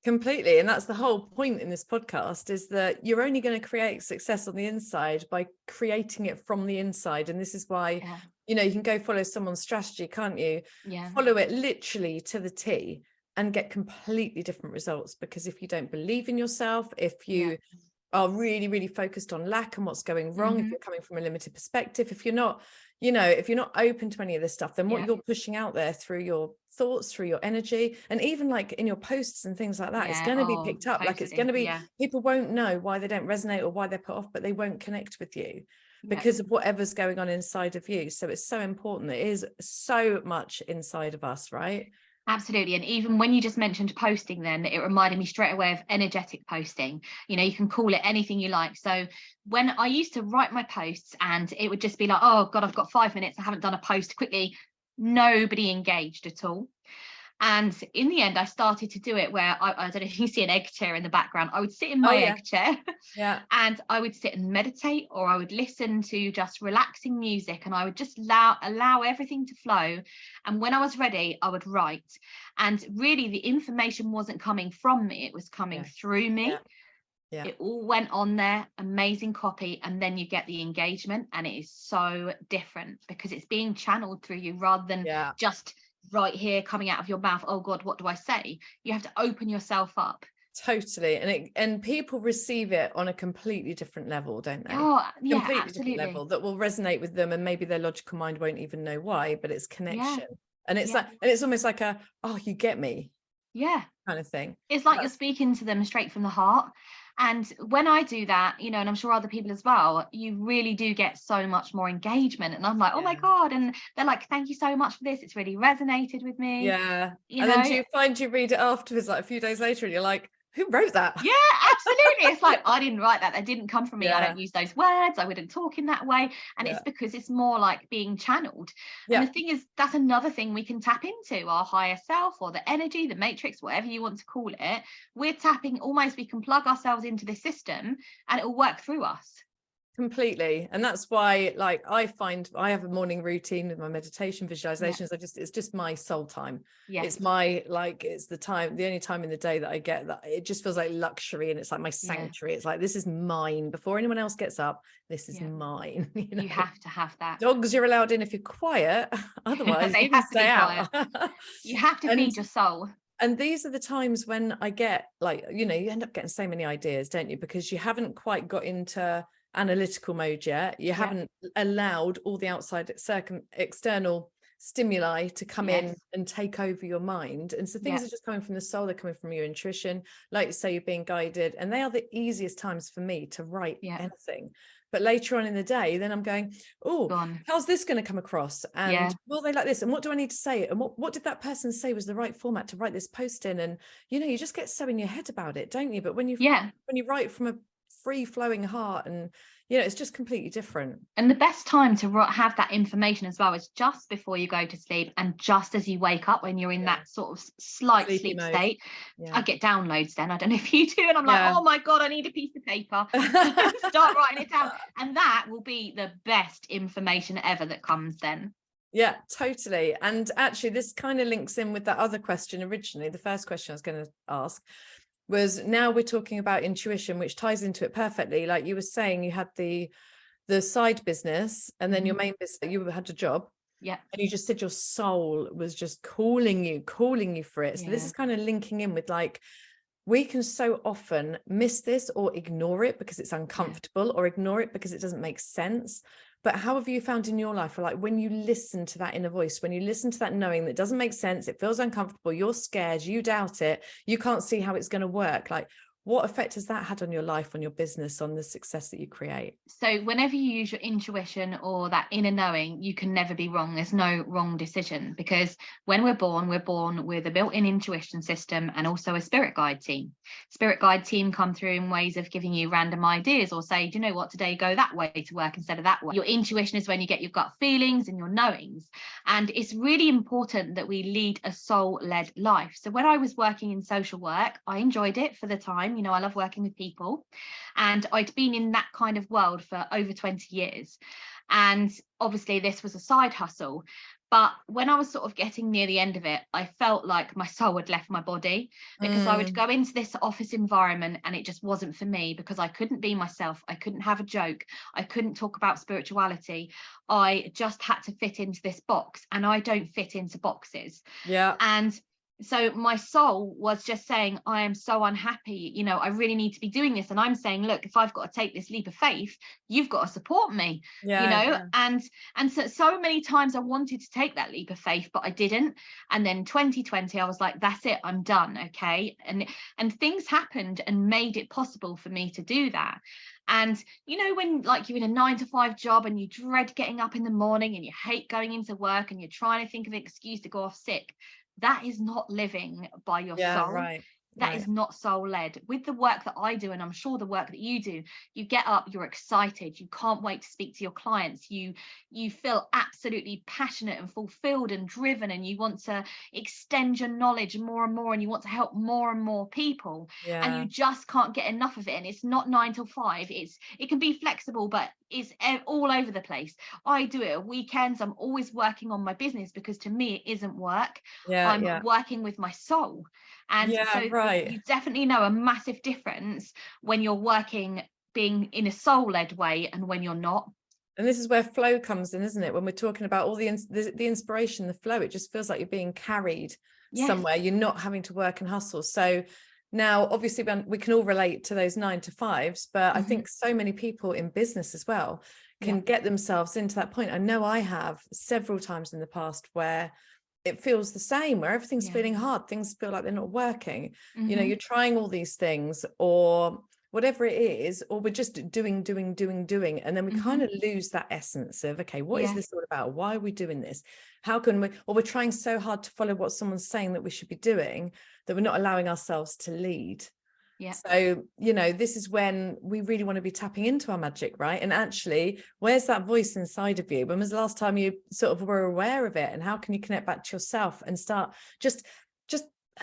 [SPEAKER 1] Completely. And that's the whole point in this podcast, is that you're only going to create success on the inside by creating it from the inside. And this is why, you can go follow someone's strategy, can't you? Follow it literally to the T and get completely different results. Because if you don't believe in yourself, if you are really, really focused on lack and what's going wrong, if you're coming from a limited perspective, if you're not, if you're not open to any of this stuff, then what you're pushing out there through your thoughts, through your energy, and even like in your posts and things like that, it's going to be picked up. Like it's going to be, people won't know why they don't resonate or why they're put off, but they won't connect with you because of whatever's going on inside of you. So it's so important. It is so much inside of us, right?
[SPEAKER 2] Absolutely. And even when you just mentioned posting, then it reminded me straight away of energetic posting. You can call it anything you like. So when I used to write my posts and it would just be like, oh God, I've got 5 minutes, I haven't done a post, quickly, nobody engaged at all. And in the end, I started to do it where I don't know if you see an egg chair in the background. I would sit in my egg chair and I would sit and meditate, or I would listen to just relaxing music, and I would just allow everything to flow. And when I was ready, I would write. And really, the information wasn't coming from me. It was coming through me.
[SPEAKER 1] Yeah.
[SPEAKER 2] It all went on there, amazing copy, and then you get the engagement, and it is so different because it's being channeled through you rather than
[SPEAKER 1] Yeah.
[SPEAKER 2] just right here coming out of your mouth. Oh God, what do I say? You have to open yourself up.
[SPEAKER 1] Totally. And people receive it on a completely different level, don't they?
[SPEAKER 2] Oh yeah,
[SPEAKER 1] Completely different
[SPEAKER 2] absolutely.
[SPEAKER 1] level that will resonate with them, and maybe their logical mind won't even know why, but it's
[SPEAKER 2] Yeah,
[SPEAKER 1] connection. And it's
[SPEAKER 2] yeah,
[SPEAKER 1] like, and it's almost like a, oh, you get me
[SPEAKER 2] yeah.
[SPEAKER 1] kind of thing.
[SPEAKER 2] It's like you're
[SPEAKER 1] That's,
[SPEAKER 2] speaking to them straight from the heart. And when I do that, you know, and I'm sure other people as well, you really do get so much more engagement. And I'm like, oh my
[SPEAKER 1] yeah.
[SPEAKER 2] God. And they're like, thank you so much for this. It's really resonated with me,
[SPEAKER 1] Yeah.
[SPEAKER 2] you
[SPEAKER 1] And then do
[SPEAKER 2] know.
[SPEAKER 1] you find you read it afterwards, like a few days later, and you're like, who wrote that?
[SPEAKER 2] Yeah, absolutely. It's like, I didn't write that. That didn't come from me. I
[SPEAKER 1] Yeah.
[SPEAKER 2] don't use those words. I wouldn't talk in that way. And it's
[SPEAKER 1] Yeah.
[SPEAKER 2] because it's more like being channeled. And the
[SPEAKER 1] Yeah.
[SPEAKER 2] thing is, that's another thing we can tap into, our higher self or the energy, the matrix, whatever you want to call it. We're tapping, almost, we can plug ourselves into this system and it will work through us.
[SPEAKER 1] Completely. And that's why, like, I find I have a morning routine with my meditation visualizations. It's just my soul time.
[SPEAKER 2] Yes.
[SPEAKER 1] It's my, like, it's the only time in the day that I get that it just feels like luxury, and it's like my sanctuary. It's like, this is mine before anyone else gets up. This is mine.
[SPEAKER 2] You have to have that.
[SPEAKER 1] Dogs, you're allowed in if you're quiet. Otherwise,
[SPEAKER 2] They
[SPEAKER 1] you can
[SPEAKER 2] have to be
[SPEAKER 1] stay out.
[SPEAKER 2] quiet. You have to feed your soul.
[SPEAKER 1] And these are the times when I get, like, you end up getting so many ideas, don't you? Because you haven't quite got into analytical mode yet. You haven't allowed all the outside external stimuli to come in and take over your mind. And so things are just coming from the soul, they're coming from your intuition. Like you say, you're being guided. And they are the easiest times for me to write anything. But later on in the day, then I'm going, oh, how's this going to come across? And will they like this? And what do I need to say? And what did that person say was the right format to write this post in? And, you just get so in your head about it, don't you? But when you write from a free flowing heart, and, it's just completely different.
[SPEAKER 2] And the best time to have that information as well is just before you go to sleep and just as you wake up, when you're in that sort of slight sleep state. I get downloads then. I don't know if you do. And I'm like, oh my God, I need a piece of paper. Start writing it down. And that will be the best information ever that comes then.
[SPEAKER 1] Yeah, totally. And actually, this kind of links in with that other question originally. The first question I was going to ask was, now we're talking about intuition, which ties into it perfectly. Like you were saying, you had the side business, and then your main business, you had a job.
[SPEAKER 2] Yeah.
[SPEAKER 1] And you just said your soul was just calling you for it. So this is kind of linking in with, like, we can so often miss this or ignore it because it's uncomfortable, or ignore it because it doesn't make sense. But how have you found in your life, like, when you listen to that inner voice, when you listen to that knowing that doesn't make sense, it feels uncomfortable, you're scared, you doubt it, you can't see how it's going to work, like, what effect has that had on your life, on your business, on the success that you create?
[SPEAKER 2] So whenever you use your intuition or that inner knowing, you can never be wrong. There's no wrong decision, because when we're born with a built-in intuition system and also a spirit guide team. Spirit guide team come through in ways of giving you random ideas, or say, do you know what, today go that way to work instead of that way. Your intuition is when you get your gut feelings and your knowings. And it's really important that we lead a soul-led life. So when I was working in social work, I enjoyed it for the time. I love working with people, and I'd been in that kind of world for over 20 years. And obviously this was a side hustle. But when I was sort of getting near the end of it, I felt like my soul had left my body, because I would go into this office environment and it just wasn't for me, because I couldn't be myself. I couldn't have a joke. I couldn't talk about spirituality. I just had to fit into this box, and I don't fit into boxes.
[SPEAKER 1] Yeah.
[SPEAKER 2] And so my soul was just saying, I am so unhappy, I really need to be doing this. And I'm saying, look, if I've got to take this leap of faith, you've got to support me. And so many times I wanted to take that leap of faith, but I didn't. And then 2020, I was like, that's it, I'm done. Okay. And things happened and made it possible for me to do that. And when, like, you're in a 9-to-5 job and you dread getting up in the morning and you hate going into work and you're trying to think of an excuse to go off sick, that is not living by your soul. That is not soul-led. With the work that I do, and I'm sure the work that you do, you get up, you're excited, you can't wait to speak to your clients, you feel absolutely passionate and fulfilled and driven, and you want to extend your knowledge more and more, and you want to help more and more people. And you just can't get enough of it. And it's not 9 till 5. It can be flexible, but all over the place. I do it at weekends. I'm always working on my business, because to me it isn't work. I'm working with my soul. And so you definitely know a massive difference when you're working, being in a soul-led way, and when you're not.
[SPEAKER 1] And this is where flow comes in, isn't it? When we're talking about all the inspiration, the flow, it just feels like you're being carried somewhere. You're not having to work and hustle. So now, obviously, we can all relate to those 9 to 5s, but I think so many people in business as well can get themselves into that point. I know I have several times in the past where it feels the same, where everything's feeling hard. Things feel like they're not working. You know, you're trying all these things, or whatever it is, or we're just doing. And then we kind of lose that essence of, okay, what is this all about? Why are we doing this? How can we, or we're trying so hard to follow what someone's saying that we should be doing, that we're not allowing ourselves to lead. So, you know, this is when we really want to be tapping into our magic, right? And actually, where's that voice inside of you? When was the last time you sort of were aware of it? And how can you connect back to yourself and start just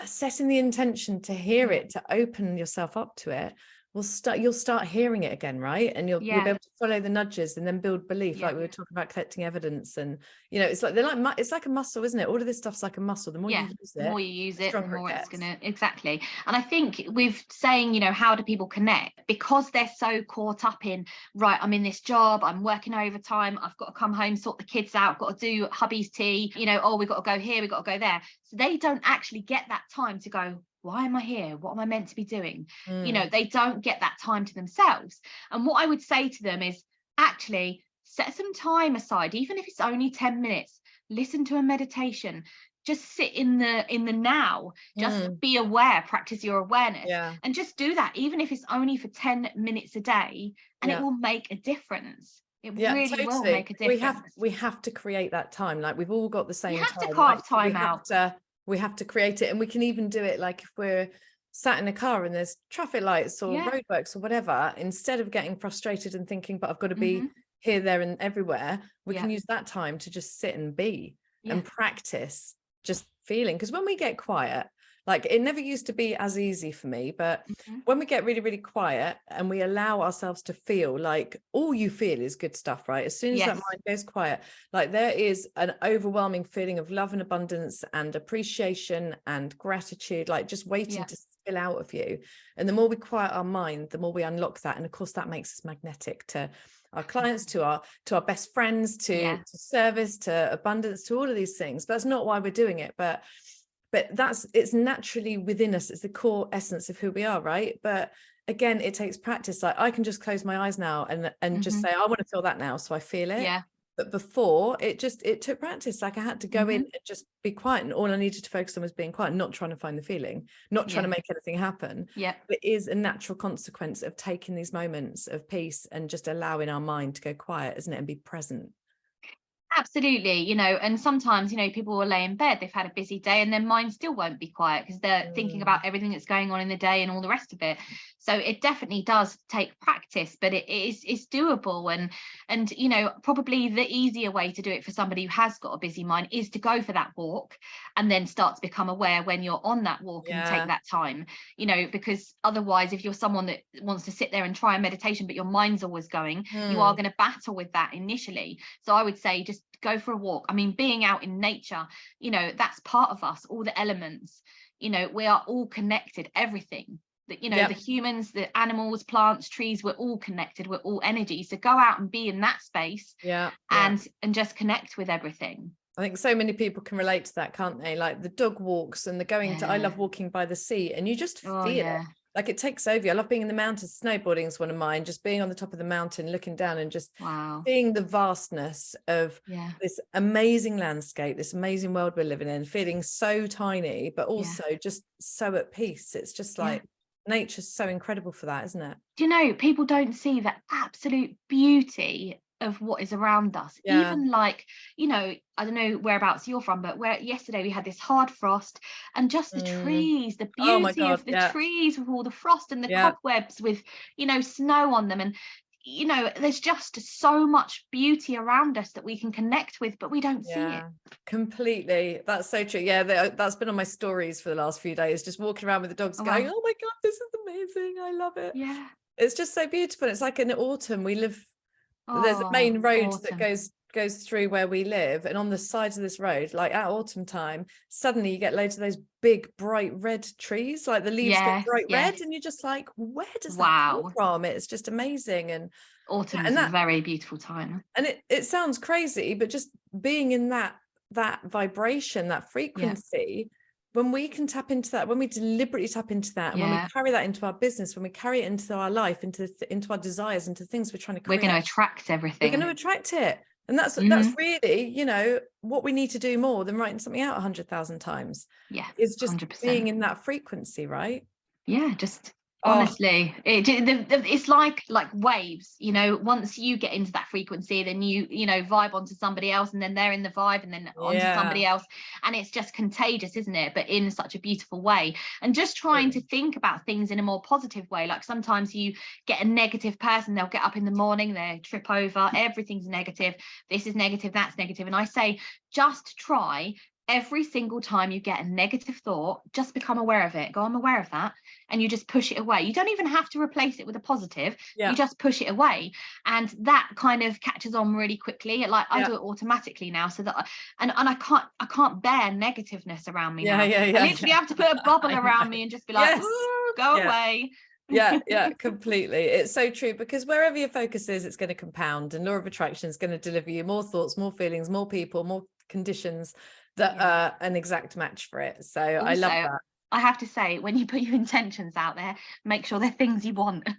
[SPEAKER 1] setting the intention to hear it, to open yourself up to it? You'll start hearing it again, right? And you'll be able to follow the nudges and then build belief, like we were talking about collecting evidence. And you know, it's like it's like a muscle, isn't it? All of this stuff's like a muscle. The more you use it,
[SPEAKER 2] the more you use it, the more it's gonna, exactly. And I think with saying, you know, how do people connect, because they're so caught up in, right, I'm in this job, I'm working overtime, I've got to come home, sort the kids out, got to do hubby's tea, you know, oh, we've got to go here, we've got to go there. So they don't actually get that time to go, why am I here? What am I meant to be doing? You know, they don't get that time to themselves. And what I would say to them is, actually set some time aside, even if it's only 10 minutes, listen to a meditation, just sit in the now, just be aware, practice your awareness, and just do that, even if it's only for 10 minutes a day, and it will make a difference. It really will make a difference.
[SPEAKER 1] We have to create that time. Like, we've all got the same time.
[SPEAKER 2] You have to carve time out.
[SPEAKER 1] We have to create it, and we can even do it like if we're sat in a car and there's traffic lights or roadworks or whatever. Instead of getting frustrated and thinking, but I've got to be here, there and everywhere, we can use that time to just sit and be and practice just feeling. Because when we get quiet, like, it never used to be as easy for me, but when we get really, really quiet and we allow ourselves to feel, like, all you feel is good stuff, right? As soon as that mind goes quiet, like, there is an overwhelming feeling of love and abundance and appreciation and gratitude, like just waiting to spill out of you. And the more we quiet our mind, the more we unlock that. And of course, that makes us magnetic to our clients, to our best friends, to service, to abundance, to all of these things. But that's not why we're doing it. But it's naturally within us. It's the core essence of who we are, right? But again, it takes practice. Like, I can just close my eyes now and just say, I want to feel that now, so I feel it. But before, it took practice. Like, I had to go in and just be quiet, and all I needed to focus on was being quiet, not trying to find the feeling, not trying to make anything happen. But it is a natural consequence of taking these moments of peace and just allowing our mind to go quiet, isn't it, and be present.
[SPEAKER 2] Absolutely, you know, and sometimes, you know, people will lay in bed, they've had a busy day, and their mind still won't be quiet because they're thinking about everything that's going on in the day and all the rest of it. So it definitely does take practice, but it's doable. And you know, probably the easier way to do it for somebody who has got a busy mind is to go for that walk and then start to become aware when you're on that walk and take that time, you know, because otherwise, if you're someone that wants to sit there and try a meditation but your mind's always going, you are going to battle with that initially. So I would say just go for a walk. I mean, being out in nature, you know, that's part of us, all the elements, you know, we are all connected, everything that, you know, the humans, the animals, plants, trees, we're all connected, we're all energy. So go out and be in that space and just connect with everything.
[SPEAKER 1] I think so many people can relate to that, can't they? Like the dog walks and the going to, I love walking by the sea, and you just feel it. Like, it takes over you. I love being in the mountains. Snowboarding is one of mine. Just being on the top of the mountain, looking down and just seeing the vastness of this amazing landscape, this amazing world we're living in, feeling so tiny, but also just so at peace. It's just like nature's so incredible for that, isn't it?
[SPEAKER 2] Do you know, people don't see the absolute beauty of what is around us. Even like, you know, I don't know whereabouts you're from, but where yesterday we had this hard frost, and just the trees, the beauty of the trees with all the frost and the cobwebs with, you know, snow on them. And you know, there's just so much beauty around us that we can connect with, but we don't see it.
[SPEAKER 1] Completely. That's so true. That's been on my stories for the last few days, just walking around with the dogs going, oh my god, this is amazing, I love it. It's just so beautiful. It's like in autumn, we live There's a
[SPEAKER 2] Oh,
[SPEAKER 1] main road that
[SPEAKER 2] autumn.
[SPEAKER 1] goes through where we live, and on the sides of this road, like at autumn time, suddenly you get loads of those big bright red trees, like the leaves go
[SPEAKER 2] Yes,
[SPEAKER 1] bright red,
[SPEAKER 2] yes.
[SPEAKER 1] and you're just like, where does that come
[SPEAKER 2] Wow.
[SPEAKER 1] from? It's just amazing. And yeah,
[SPEAKER 2] Autumn's
[SPEAKER 1] and
[SPEAKER 2] a
[SPEAKER 1] that,
[SPEAKER 2] very beautiful time.
[SPEAKER 1] and it sounds crazy, but just being in that vibration, that
[SPEAKER 2] Yeah.
[SPEAKER 1] frequency, when we can tap into that, when we deliberately tap into that, and when we
[SPEAKER 2] Yeah.
[SPEAKER 1] carry that into our business, when we carry it into our life, into our desires, into things we're trying to
[SPEAKER 2] We're going
[SPEAKER 1] create,
[SPEAKER 2] to attract
[SPEAKER 1] we're going
[SPEAKER 2] everything.
[SPEAKER 1] to attract it. And that's
[SPEAKER 2] Mm,
[SPEAKER 1] really, what we need to do more than writing something out 100,000 times,
[SPEAKER 2] yes,
[SPEAKER 1] is just
[SPEAKER 2] 100%.
[SPEAKER 1] being in that frequency, right?
[SPEAKER 2] Yeah, just
[SPEAKER 1] Oh,
[SPEAKER 2] honestly, it's like waves, once you get into that frequency, then you vibe onto somebody else, and then they're in the vibe, and then onto
[SPEAKER 1] yeah.
[SPEAKER 2] somebody else, and it's just contagious, isn't it? But in such a beautiful way. And just trying to think about things in a more positive way. Like sometimes you get a negative person, they'll get up in the morning, they trip over, everything's negative, this is negative, that's negative, and I say, just try every single time you get a negative thought, just become aware of it. Go, I'm aware of that, and you just push it away. You don't even have to replace it with a positive.
[SPEAKER 1] Yeah.
[SPEAKER 2] You just push it away, and that kind of catches on really quickly. Like I do it automatically now, so that I can't bear negativeness around me now.
[SPEAKER 1] Yeah.
[SPEAKER 2] I literally have to put a bubble around me and just be like,
[SPEAKER 1] Yes.
[SPEAKER 2] ooh, go away.
[SPEAKER 1] Yeah, completely. It's so true, because wherever your focus is, it's going to compound, and law of attraction is going to deliver you more thoughts, more feelings, more people, more conditions that are an exact match for it. So I love
[SPEAKER 2] Also, I have to say, when you put your intentions out there, make sure they're things you want.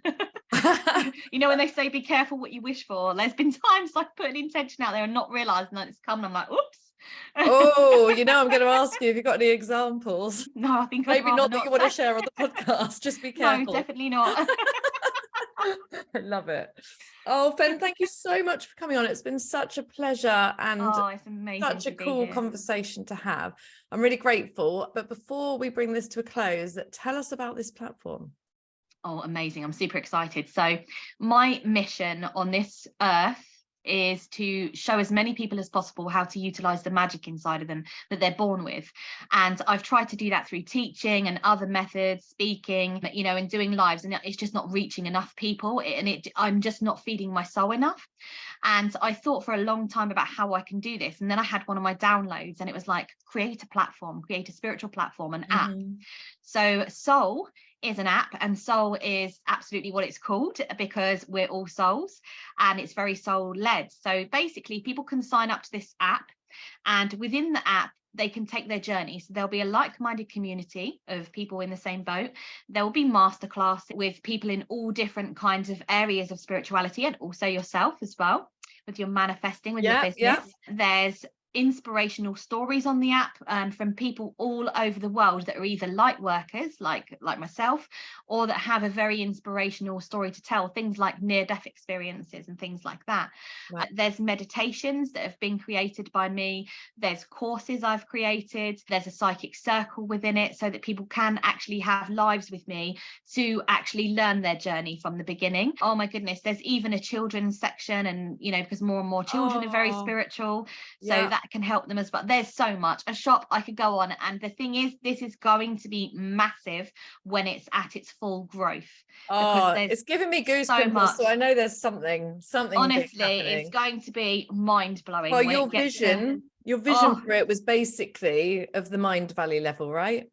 [SPEAKER 1] that.
[SPEAKER 2] When they say be careful what you wish for, there's been times I've put an intention out there and not realising that it's come, and I'm like, oops.
[SPEAKER 1] Oh, I'm going to ask you if you've got any examples.
[SPEAKER 2] No, I think I'd
[SPEAKER 1] Maybe
[SPEAKER 2] rather
[SPEAKER 1] not that you
[SPEAKER 2] not
[SPEAKER 1] want to
[SPEAKER 2] say.
[SPEAKER 1] share on the podcast. Just be
[SPEAKER 2] No,
[SPEAKER 1] careful.
[SPEAKER 2] definitely not.
[SPEAKER 1] I love it. Oh, Fenn, thank you so much for coming on. It's been such a pleasure and
[SPEAKER 2] Oh, it's amazing
[SPEAKER 1] such a
[SPEAKER 2] to be
[SPEAKER 1] cool
[SPEAKER 2] here.
[SPEAKER 1] conversation to have. I'm really grateful. But before we bring this to a close, tell us about this platform.
[SPEAKER 2] Oh, amazing. I'm super excited. So my mission on this earth is to show as many people as possible how to utilize the magic inside of them that they're born with. And I've tried to do that through teaching and other methods, speaking, and doing lives, and it's just not reaching enough people, and I'm just not feeding my soul enough. And I thought for a long time about how I can do this, and then I had one of my downloads, and it was like, create a platform, create a spiritual platform, an app. So Soul is an app, and soul is absolutely what it's called, because we're all souls, and it's very soul led. So basically, people can sign up to this app, and within the app they can take their journey. So there'll be a like-minded community of people in the same boat. There will be masterclass with people in all different kinds of areas of spirituality, and also yourself as well, with your manifesting, with your business. There's inspirational stories on the app, from people all over the world that are either light workers like myself, or that have a very inspirational story to tell, things like near-death experiences and things like that. There's meditations that have been created by me, there's courses I've created, there's a psychic circle within it, so that people can actually have lives with me to actually learn their journey from the beginning. Oh my goodness, there's even a children's section, and because more and more children are very spiritual, so that can help them as well. There's so much. A shop I could go on, and the thing is, this is going to be massive when it's at its full growth.
[SPEAKER 1] Oh, it's giving me goosebumps. So I know there's something
[SPEAKER 2] honestly,
[SPEAKER 1] happening.
[SPEAKER 2] it's going to be mind-blowing.
[SPEAKER 1] Well,
[SPEAKER 2] when
[SPEAKER 1] your
[SPEAKER 2] it gets
[SPEAKER 1] vision for it was basically of the Mind Valley level, right?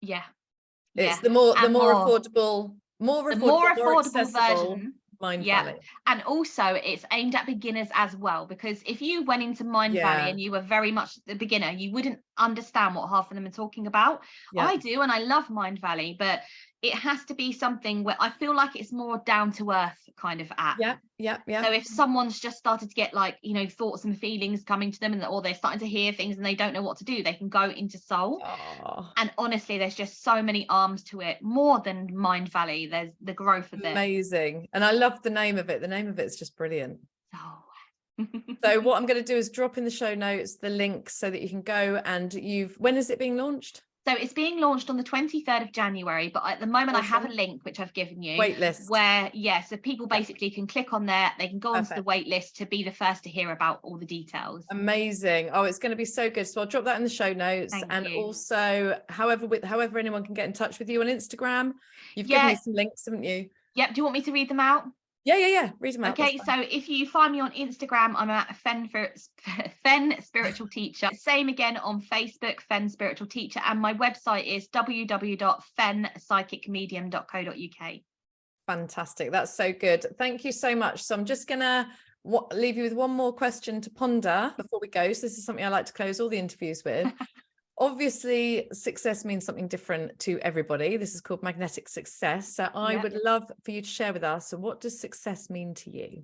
[SPEAKER 1] It's the more affordable, more
[SPEAKER 2] affordable
[SPEAKER 1] accessible
[SPEAKER 2] version.
[SPEAKER 1] Mind Valley.
[SPEAKER 2] And also it's aimed at beginners as well, because if you went into Mind Valley and you were very much the beginner, you wouldn't understand what half of them are talking about. I do, and I love Mind Valley, but it has to be something where I feel like it's more down to earth kind of app. So if someone's just started to get thoughts and feelings coming to them, or they're starting to hear things and they don't know what to do, they can go into Soul. And honestly, there's just so many arms to it, more than Mind Valley. There's the growth of it.
[SPEAKER 1] Amazing. And I love the name of it. The name of it's just brilliant. So what I'm going to do is drop in the show notes the link so that you can go, and when is it being launched?
[SPEAKER 2] So it's being launched on the 23rd of January, but at the moment I have a link which I've given you.
[SPEAKER 1] Waitlist.
[SPEAKER 2] Where, so people basically can click on there, they can go onto the wait list to be the first to hear about all the details.
[SPEAKER 1] Amazing. Oh, it's going to be so good. So I'll drop that in the show notes. Thank you. Also, however anyone can get in touch with you on Instagram. You've given me some links, haven't you?
[SPEAKER 2] Yep. Do you want me to read them out?
[SPEAKER 1] Yeah. Read them out.
[SPEAKER 2] Okay, so if you find me on Instagram, I'm at Fenn Spiritual Teacher. Same again on Facebook, Fenn Spiritual Teacher, and my website is www.fennpsychicmedium.co.uk.
[SPEAKER 1] Fantastic. That's so good. Thank you so much. So I'm just gonna leave you with one more question to ponder before we go. So this is something I like to close all the interviews with. Obviously, success means something different to everybody. This is called magnetic success. So I would love for you to share with us. So what does success mean to you?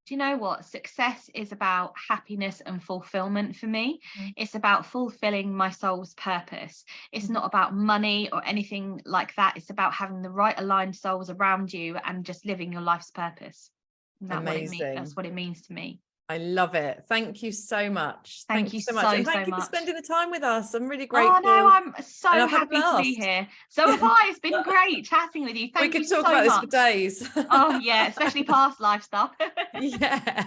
[SPEAKER 2] Do you know what? Success is about happiness and fulfillment for me. It's about fulfilling my soul's purpose. It's not about money or anything like that. It's about having the right aligned souls around you and just living your life's purpose.
[SPEAKER 1] Amazing.
[SPEAKER 2] That's what it means to me.
[SPEAKER 1] I love it. Thank you so much.
[SPEAKER 2] Thank you so
[SPEAKER 1] much. And
[SPEAKER 2] so
[SPEAKER 1] thank you
[SPEAKER 2] much
[SPEAKER 1] for spending the time with us. I'm really grateful.
[SPEAKER 2] Oh no, I'm so
[SPEAKER 1] And I've had a
[SPEAKER 2] happy to be here. So have I. It's been great chatting with you. Thank you so much.
[SPEAKER 1] We could talk about this for days.
[SPEAKER 2] Oh yeah, especially past life stuff.
[SPEAKER 1] Yeah.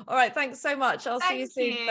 [SPEAKER 1] All right. Thanks so much. I'll see you soon.